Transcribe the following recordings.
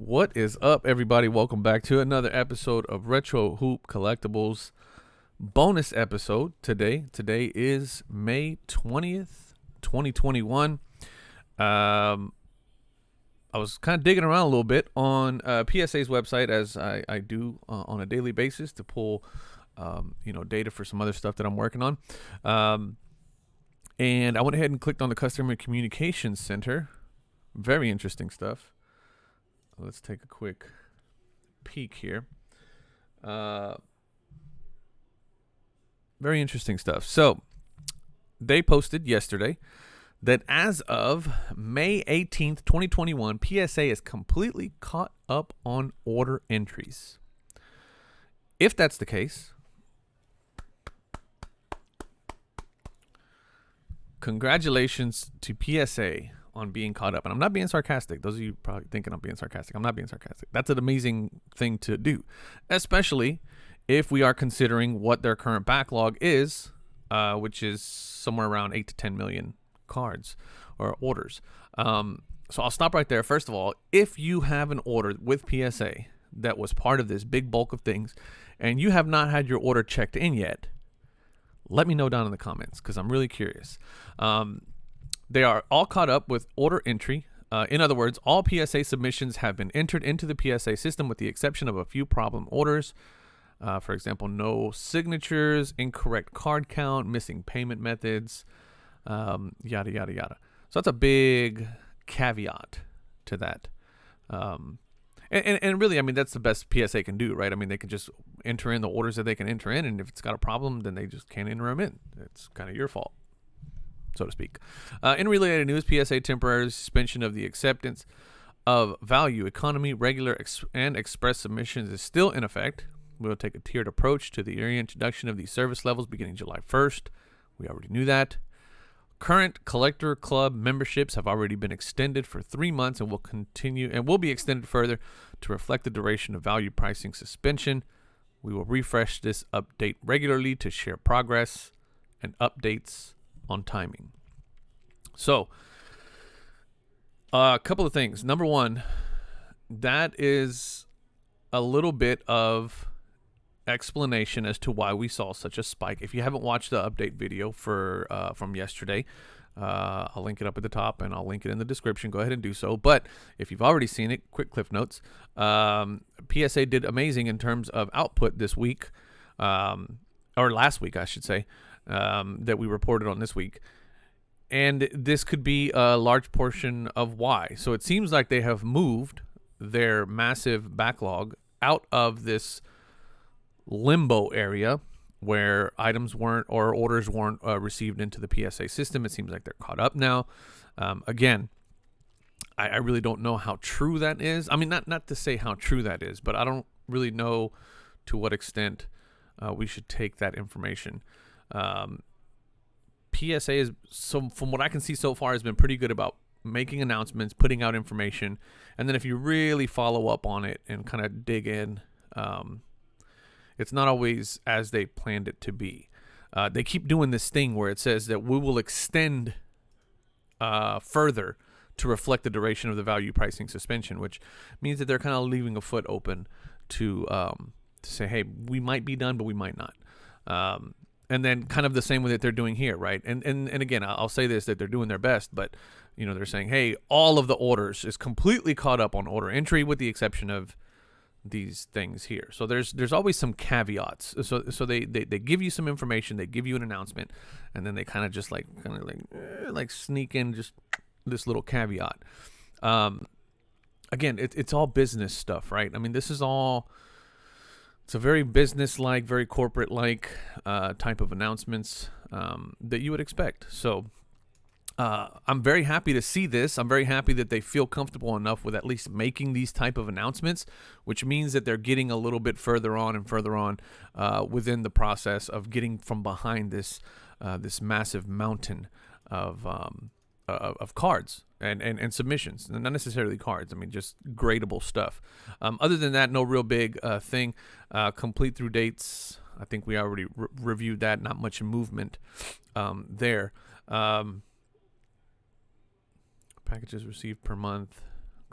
What is up, everybody? Welcome back to another episode of Retro Hoop Collectibles bonus episode today. Today is May 20th, 2021. I was kind of digging around a little bit on PSA's website, as I do on a daily basis, to pull data for some other stuff that I'm working on. And I went ahead and clicked on the Customer Communications Center. Very interesting stuff. Let's take a quick peek here. Very interesting stuff. So they posted yesterday that as of May 18th, 2021, PSA is completely caught up on order entries. If that's the case, congratulations to PSA on being caught up. And I'm not being sarcastic. Those of you probably thinking I'm being sarcastic. I'm not being sarcastic. That's an amazing thing to do, especially if we are considering what their current backlog is, which is somewhere around 8 to 10 million cards or orders. So I'll stop right there. First of all, if you have an order with PSA that was part of this big bulk of things and you have not had your order checked in yet, let me know down in the comments because I'm really curious. They are all caught up with order entry. In other words, all PSA submissions have been entered into the PSA system with the exception of a few problem orders. For example, no signatures, incorrect card count, missing payment methods, yada, yada, yada. So that's a big caveat to that. And really, I mean, that's the best PSA can do, right? I mean, they can just enter in the orders that they can enter in, and if it's got a problem, then they just can't enter them in. It's kind of your fault, so to speak. In related news, PSA temporary suspension of the acceptance of value economy, regular and express submissions is still in effect. We'll take a tiered approach to the reintroduction of these service levels beginning July 1st. We already knew that. Current collector club memberships have already been extended for 3 months and will continue and will be extended further to reflect the duration of value pricing suspension. We will refresh this update regularly to share progress and updates on timing. So, a couple of things. Number one, that is a little bit of explanation as to why we saw such a spike. If you haven't watched the update video for from yesterday, I'll link it up at the top and I'll link it in the description. Go ahead and do so. But if you've already seen it, quick cliff notes. PSA did amazing in terms of output this week, or last week, I should say. That we reported on this week. And this could be a large portion of why. So it seems like they have moved their massive backlog out of this limbo area where items weren't or orders weren't received into the PSA system. It seems like they're caught up now. Again, I really don't know how true that is. I mean, not to say how true that is, but I don't really know to what extent we should take that information. PSA is, so from what I can see so far, has been pretty good about making announcements, putting out information, and then if you really follow up on it and kind of dig in, it's not always as they planned it to be. They keep doing this thing where it says that we will extend further to reflect the duration of the value pricing suspension, which means that they're kind of leaving a foot open to say, hey, we might be done, but we might not. And then kind of the same way that they're doing here, right? And again, I'll say this, that they're doing their best, but they're saying, hey, all of the orders is completely caught up on order entry with the exception of these things here. So there's always some caveats. So they give you some information, they give you an announcement, and then they kind of just like sneak in just this little caveat. Again, it's all business stuff, right? I mean, this is all. It's a very business-like, very corporate-like type of announcements that you would expect. So I'm very happy to see this. I'm very happy that they feel comfortable enough with at least making these type of announcements, which means that they're getting a little bit further on and further on within the process of getting from behind this massive mountain of cards and submissions, and not necessarily cards. I mean, just gradable stuff. Other than that, no real big thing. Complete through dates, I think we already reviewed that. Not much movement there. Packages received per month.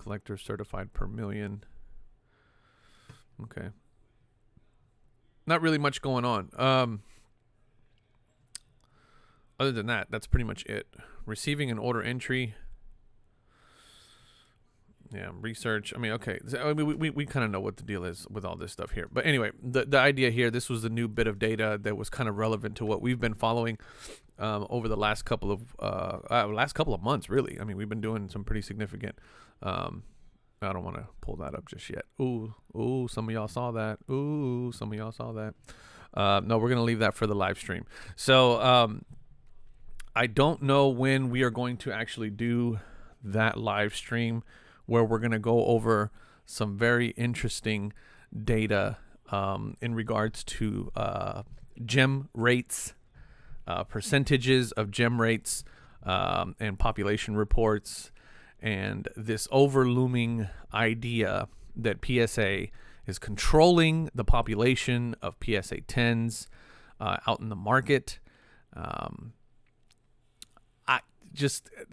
collector certified per million. Okay. Not really much going on. Other than that, that's pretty much it. Receiving an order entry. Yeah, research. I mean, okay. I mean, we kind of know what the deal is with all this stuff here. But anyway, the idea here, this was the new bit of data that was kind of relevant to what we've been following over the last couple of months, really. I mean, we've been doing some pretty significant. I don't want to pull that up just yet. Ooh, some of y'all saw that. No, we're gonna leave that for the live stream. So I don't know when we are going to actually do that live stream, where we're going to go over some very interesting data in regards to gem rates, percentages of gem rates, and population reports, and this overlooming idea that PSA is controlling the population of PSA 10s out in the market.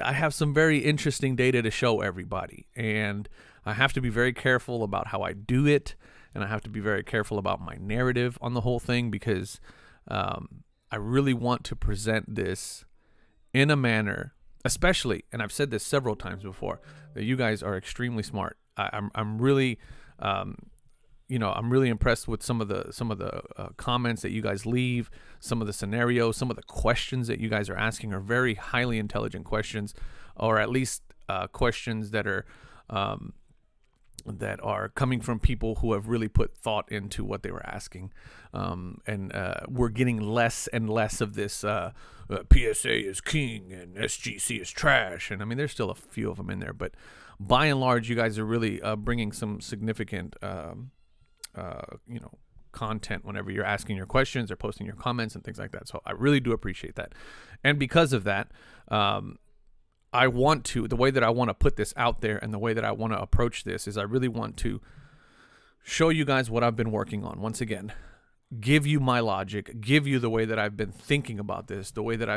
I have some very interesting data to show everybody, and I have to be very careful about how I do it, and I have to be very careful about my narrative on the whole thing, because I really want to present this in a manner, especially, and I've said this several times before, that you guys are extremely smart. I'm really I'm really impressed with some of the comments that you guys leave, some of the scenarios, some of the questions that you guys are asking are very highly intelligent questions, or at least questions that are coming from people who have really put thought into what they were asking. And we're getting less and less of this PSA is king and SGC is trash. And I mean, there's still a few of them in there, but by and large, you guys are really bringing some significant content whenever you're asking your questions or posting your comments and things like that. So I really do appreciate that. And because of that, the way that I want to put this out there and the way that I want to approach this is I really want to show you guys what I've been working on. Once again, give you my logic, give you the way that I've been thinking about this, the way that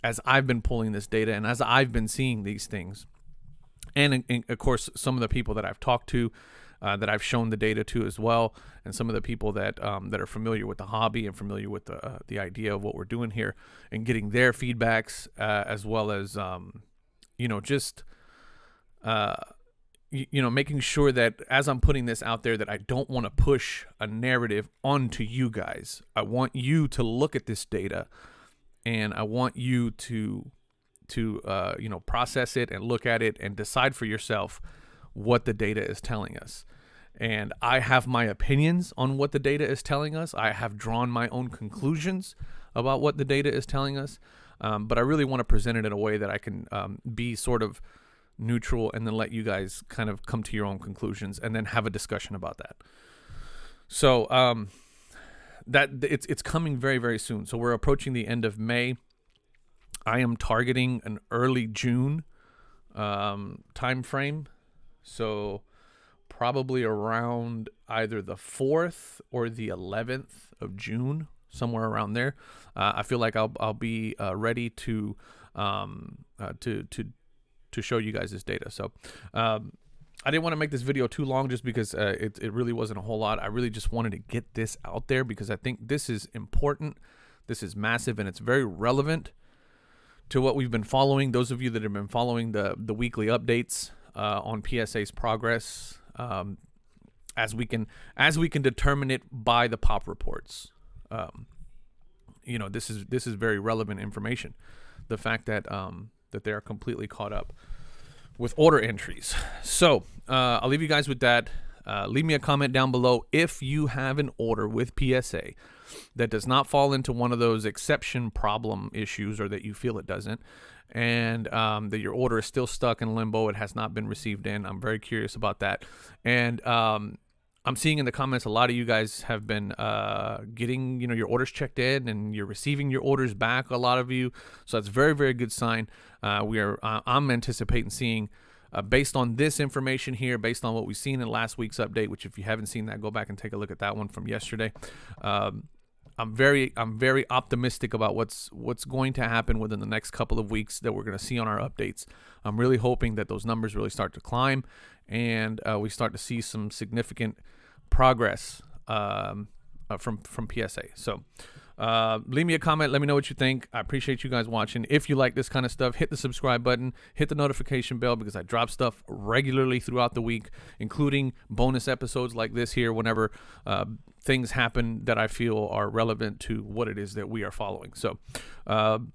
as I've been pulling this data and as I've been seeing these things. And of course, some of the people that I've talked to, that I've shown the data to as well, and some of the people that are familiar with the hobby and familiar with the idea of what we're doing here, and getting their feedbacks, as well as making sure that as I'm putting this out there, that I don't want to push a narrative onto you guys. I want you to look at this data, and I want you to process it and look at it and decide for yourself what the data is telling us. And I have my opinions on what the data is telling us. I have drawn my own conclusions about what the data is telling us. But I really want to present it in a way that I can be sort of neutral, and then let you guys kind of come to your own conclusions and then have a discussion about that. So that it's coming very, very soon. So we're approaching the end of May. I am targeting an early June time frame. So probably around either the 4th or the 11th of June, somewhere around there. I feel like I'll be ready to show you guys this data. So I didn't want to make this video too long, just because it really wasn't a whole lot. I really just wanted to get this out there because I think this is important. This is massive, and it's very relevant to what we've been following. Those of you that have been following the weekly updates on PSA's progress, as we can determine it by the pop reports. This is very relevant information. The fact that that they are completely caught up with order entries. So I'll leave you guys with that. Leave me a comment down below if you have an order with PSA that does not fall into one of those exception problem issues, or that you feel it doesn't, and that your order is still stuck in limbo. It has not been received in. I'm very curious about that. And I'm seeing in the comments a lot of you guys have been getting your orders checked in, and you're receiving your orders back, a lot of you. So that's a very, very good sign. I'm anticipating seeing, based on this information here, based on what we've seen in last week's update, which if you haven't seen that, go back and take a look at that one from yesterday. I'm very optimistic about what's going to happen within the next couple of weeks that we're going to see on our updates. I'm really hoping that those numbers really start to climb, and we start to see some significant progress from PSA. So leave me a comment. Let me know what you think. I appreciate you guys watching. If you like this kind of stuff, hit the subscribe button, hit the notification bell, because I drop stuff regularly throughout the week, including bonus episodes like this here whenever things happen that I feel are relevant to what it is that we are following. So I'll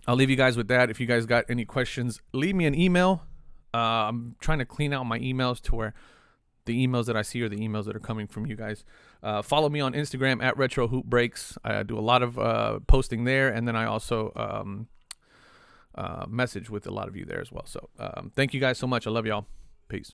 leave you guys with that. If you guys got any questions, leave me an email. I'm trying to clean out my emails to where the emails that I see are the emails that are coming from you guys. Follow me on Instagram at RetroHoopBreaks. I do a lot of posting there, and then I also message with a lot of you there as well. So thank you guys so much. I love y'all. Peace.